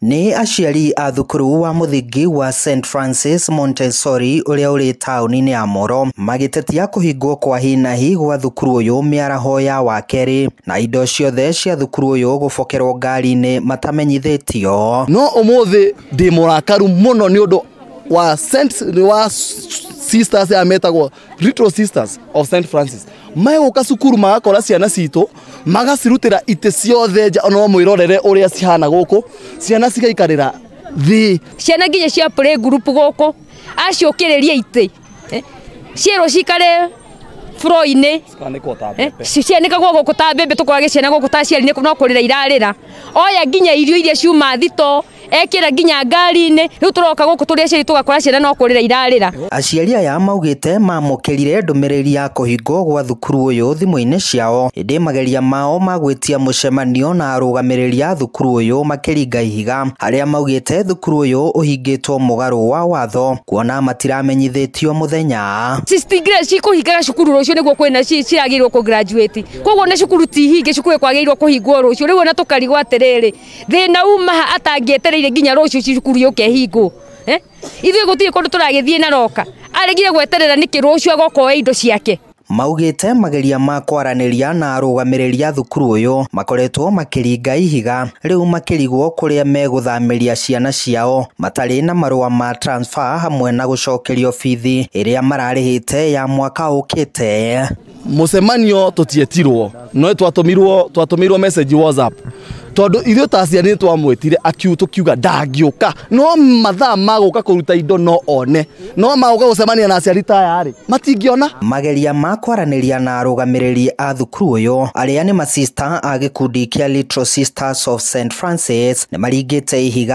Ni aciari a thukuru wa muthingi wa St Francis Montessori uria uri tauni-ini ya Moro magitetia kuhingwo kwa hi na hi gwa thukuru uyu miaraho ya wakeri na indo ciothe cia thukuru uyu gubokerwo ngari-ini matamenyithitio. No umuthi ndi murakaru muno ni undu wa sisters ya metagwo Little Sisters of St Francis maiguka cukuru magakora ciana citu magacirutira ite ciothe nja no mwirorere uria cihana guku ciana cigaikarira thi ciana nginya cia play group guku aciukiriria ite ciero cikare floor-ini cianikagwo guku ta mbembe tukorage ciana guku ta ciari-ini no kurira irarira oya nginya irio iria ciuma thito ekira nginya ngari-ini riu turoka guku turi aciari tugakora ciana no kurira irarira. Aciari aya maugite mamukirire ndumiriri ya kuhingwo gwa thukuru uyu thimu-ini ciao indi mageria mao magwitia mucemanio na arugamiriri a thukuru uyu makiringa ihiga haria maugite thukuru uyu uhingitwo mugaru wa watho kuona matiramenyithitio muthenya. Sistigre cikuhingaga cukuru rucio niguo kwina ciragirwo ku graduate koguo na cukuru tihinge cukuru kwagirwo kuhingwo rucio riu na tukarigwo atiriri thina uma atangietereire nginya rucio cukuru yuke hingo ithuĩ gũtirĩ kũndũ tũragĩthiĩ na roka aregire gweterera nĩkĩ rũcio agokoe indo ciake. Maugite mageria ma kwaraniria na arugamiriri a thukuru uyu makoretwo makiringa ihiga riu makirigwo kuria meguthamiria ciana ciao matari na marua ma transfer hamwe na gucokerio fithi iria mararihite ya mwaka ukite. Mucemanio tutietirwo no twatumirwo message WhatsApp tondu ithuĩ ta ciana nĩ twamwĩtire tukiuga ndangĩũka no mathaa maguka kuruta indo no one no maguka gucemania na aciari tayari matingĩona. Mageria ma kwaraniria na arugamiriri a thukuru uyu aria ni masista a gikundi kia Little Sisters of St Francis ni maringite ihiga